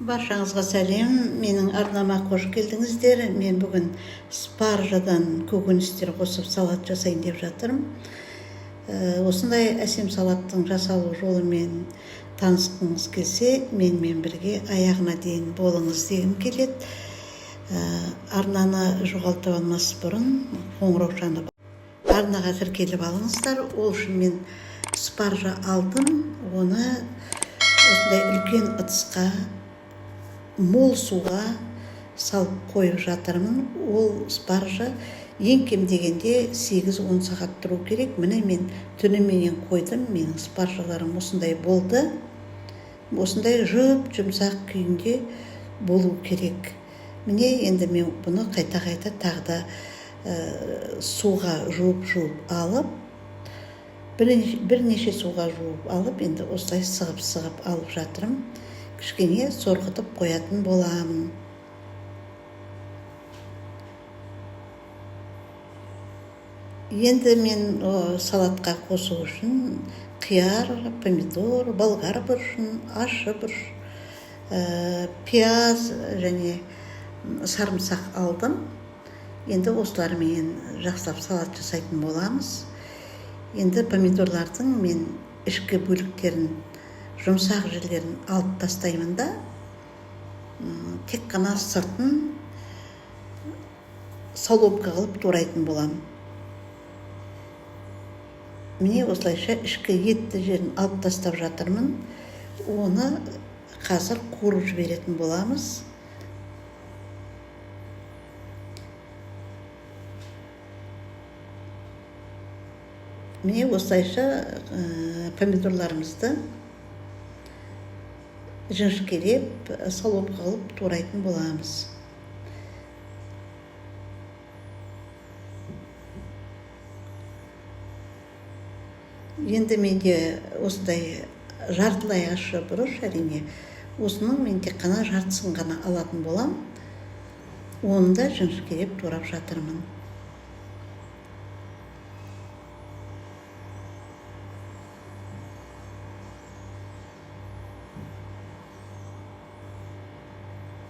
Баршаңызға сәлем, менің арнама қош келдіңіздер. Мен бүгін спаржадан көкөністер қосып салат жасайын деп жатырмын. Осындай әсем салаттың жасалу жолымен танысқыңыз келсе, менімен бірге аяғына дейін болыңыз дегім келеді. Арнаны жоғалтып алмас бұрын қоңырау шалып арнаға тіркеліп алыңыздар. Ол үшін мен спаржа алдым, оны осындай үлкен ыдысқа мол суға салып қойып жатырмын. Ол спаржа ең кем дегенде 8-10 сағат тұру керек. Міне мен түніменен қойдым. Менің спаржаларым осындай болды. Осындай жұмсақ күйінде болу керек. Міне енді мен бұны қайта-қайта тағда суға жуып алып, бірнеше суға жуып алып, енді осылай сығып алып жатырмын. Кішкене сорғытып қоятын боламын. Енді мен салатқа қосу үшін қияр, помидор, болгар бұрышын, ащы бұрыш, пияз және сарымсақ алдым. Енді осылармен жақсылап салат жасайтын боламыз. Енді помидорлардың мен ішкі бөліктерін, жұмсақ жерлерін алып тастаймын да, тек қана сыртын соломка қылып турайтын боламын. Міне осылайша ішкі етті жерін алып тастап жатырмын. Оны қазір қуырып жіберетін боламыз. Міне осылайша помидорларымызды жіңішкелеп, соломка қылып турайтын боламыз. Енді менде осындай жартылай ащы бұрыш, әрине. Осының мен тек қана жартысын ғана алатын болам. Оны да жіңішкелеп турап жатырмын.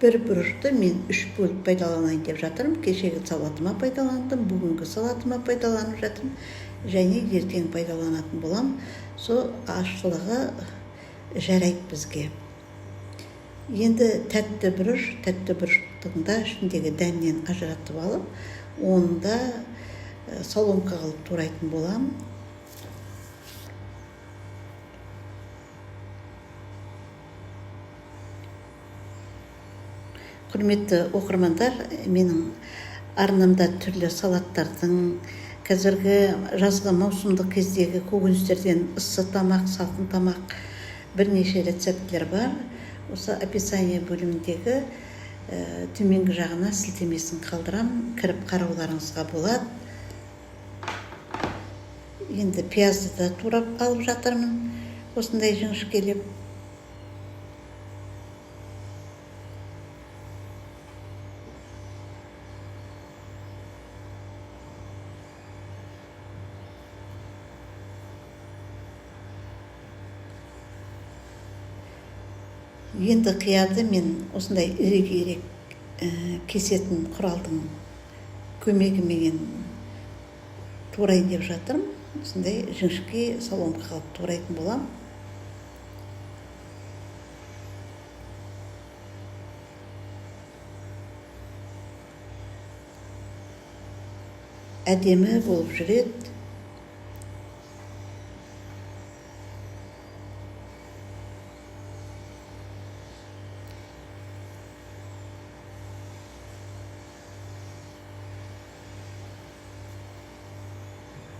Бір бұрышты мен 3 бөліп пайдаланайын деп жатырмын. Кешегі салатыма пайдаландым, бүгінгі салатыма пайдаланып жатырмын, және ертең пайдаланатын болам. Сол ащылығы жарайды бізге. Енді тәтті бұрыштың да ішіндегі дәннен ажыратып алып, оны да соломка қылып турайтын болам. Құрметті оқырмандар, менің арнамда түрлі салаттардың, қазіргі жазғы маусымдық кездегі көкөністерден ыссы тамақ, салқын тамақ бірнеше рецепттер бар. Осы описание бөліміндегі төменгі жағына сілтемесін қалдырам, кіріп қарауларыңызға болады. Енді пиязды да турап алып жатырмын, осындай жіңішкелеп. Енді қиярды мен осындай ирек кесетін құралдың көмегімен турайын деп жатырмын. Осындай жіңішке соломка қылып турайтын болам. Әдемі болып жүреді.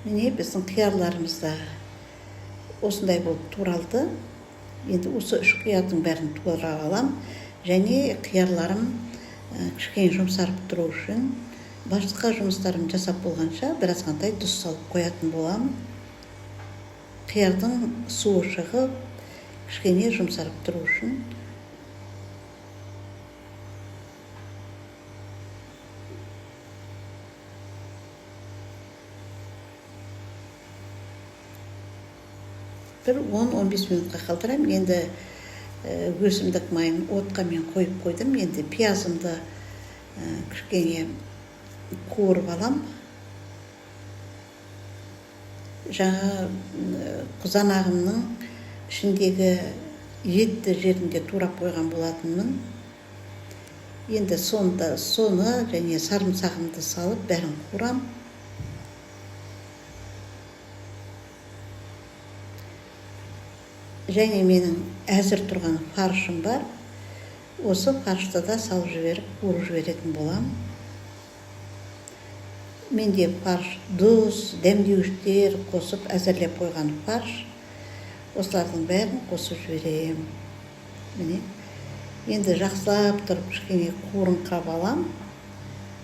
Міне біздің қиярларымыз да осындай болып туралды. Енді осы 3 қиярдың бәрін турап алам, және қиярларым кішкене жұмсарып тұру үшін басқа жұмыстарым жасап болғанша біраз қандай тұз салып қоятын болам. Қиярдың суы шығып, кішкене жұмсарып тұру үшін. бір 10-15 минутқа қалдырамын. Енді өсімдік майын отқа мен қойып қойдым. Енді пиязымды кішкене қуырып алам. Жаңа қызанағымның ішіндегі етті жерінде турап қойған болатынмын. Енді соны және сарымсағымды салып бәрін қуырам. Және менің әзір тұрған фаршым бар. Осы фаршты да салып жіберіп, қуырып жіберетін болам. Менде фарш, тұз, дәмдеуіштер қосып әзірлеп қойған фарш. Осылардың бәрін қосып жіберем. Міне. Енді жақсылап тұрып кішкене қуырыңқырап алам.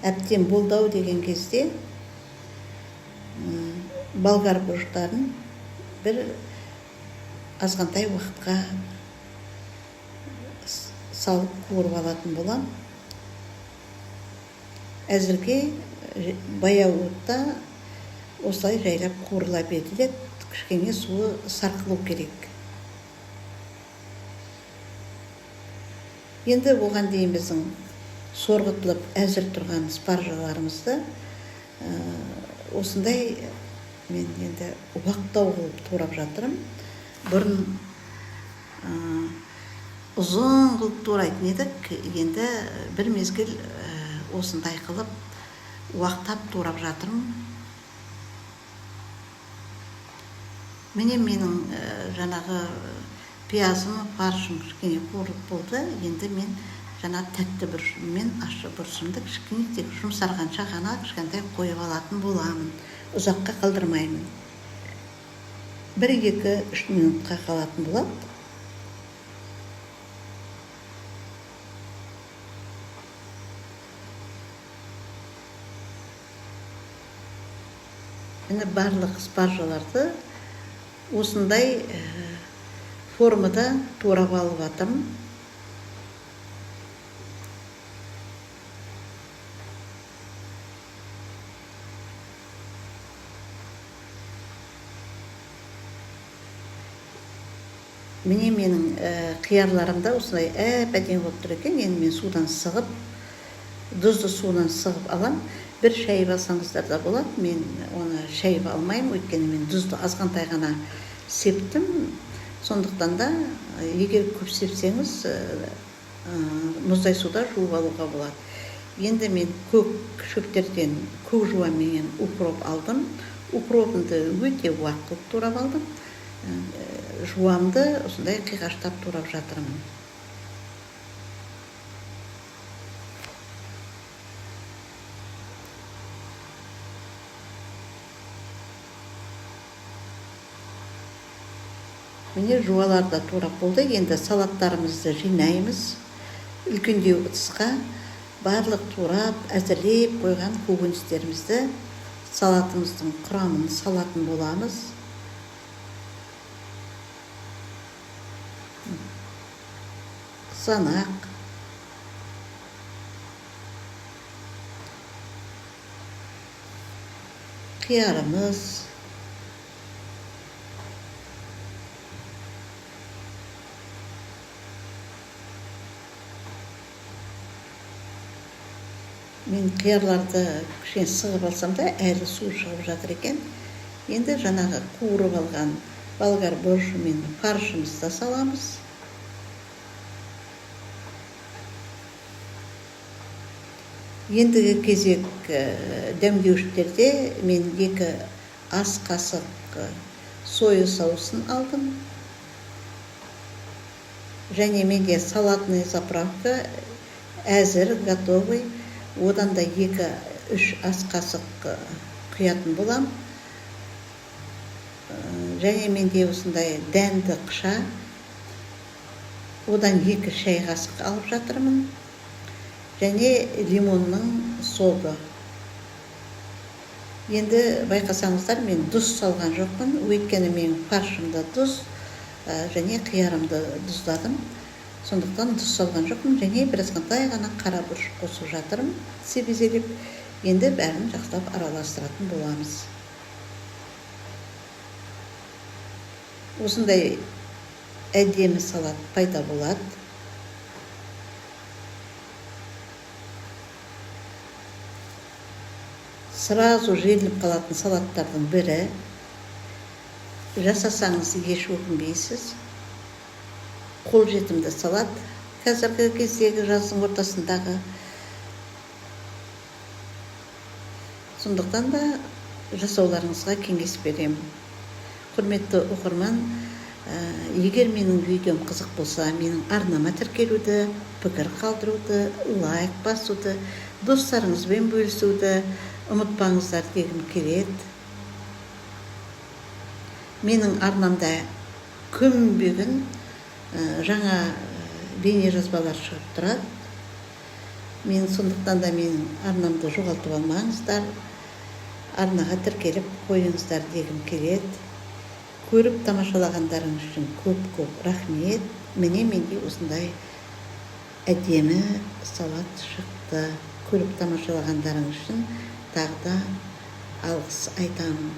Әбден болдау деген кезде болгар бұрыштарын бір азғантай уақытқа салып қуырып алатын болам. Әзірге баяу отта осылай жайлап қуырыла беріледі. Кішкене суы сарқылу керек. Енді оған дейін біздің сорғытылып әзір тұрған спаржаларымызды осындай мен енді уақтау қылып турап жатырым. Бұрын ұзын қылып турайтын едік. Енді бір мезгіл осындай қылып уақтап турап жатырым. Міне менің жаңағы пиязым, фаршым кішкене қуырып болды. Енді мен жаңа тәтті бұрышыммен ащы бұрышымды кішкене тек жұмсарғанша ғана кішкентай қойып алатын боламын. Ұзаққа қалдырмаймын. 1-2-3 минутқа қалатын болады. Енді барлық спаржаларды осындай формада турап алып атым. Міне менің қиярларымда осындай әп-әдемі болып тұр екен. Енді мен судан сығып, тұзды судан сығып алам. Бір шайып алсаңыздар да болады. Мен оны шайып алмаймын, өйткені мен тұзды азғантай ғана септім. Сондықтан да, егер көп сепсеңіз, мұздай суда жуып алуға болады. Енді мен көк шөптерден көк жуаменен укроп алдым. Укропымды өте уақыт қылып турап алдым. Жуамды осындай қиғаштап турап жатырмын. Міне жуалар да турап болды. Енді салаттарымызды жинаймыз. Үлкендеу ыдысқа барлық турап, әзірлеп қойған көкөністерімізді, салатымыздың құрамын салатын боламыз. Қызанақ, қиярымыз, мен қиярларды кішкене сығып алсам да, әлі су шығып жатыр екен. Енді жаңағы қуырып алған болгар бұрышы мен фаршымызды саламыз. Ендігі кезек дәмдеуіштерде мен 2 ас қасық соя соусын алдым. Және менде салатный заправка әзір, готовый. Одан да 2-3 ас қасық құятын болам. Және менде осындай дәнді қыша. Одан 2 шай қасық алып жатырмын. Және лимонның соды. Енді байқасаңыздар, мен тұз салған жоқпын. Өйткені мен фаршымда тұз және қиярымды тұздадым. Сондықтан тұз салған жоқпын. Және бір азғантай ғана қара бұрыш қосып жатырмын. Себезелеп, енді бәрін жақсылап араластыратын боламыз. Осындай әдемі салат пайда болады. Сразу желініп қалатын салаттардың бірі. Жасасаңыз еш өкінбейсіз. Қолжетімді салат. Қазіргі кездегі жаздың ортасындағы. Сондықтан да жасауларыңызға кеңес беремін. Құрметті оқырман, егер менің видеом қызық болса, менің арнама тіркелуді, пікір қалдыруды, лайк басуды, достарыңызбен бөлісуді ұмытпаңыздар дегім келеді. Менің арнамда күнбе-күн жаңа бейне жазбалар шығып тұрады. Мен сондықтан да менің арнамды жоғалтып алмаңыздар. Арнаға тіркеліп қойыңыздар дегім келеді. Көріп тамашалағандарыңыз үшін көп рахмет. Міне менде осындай әдемі салат шықты. Көріп тамашалағандарыңыз үшін тағы да алғыс айтамын.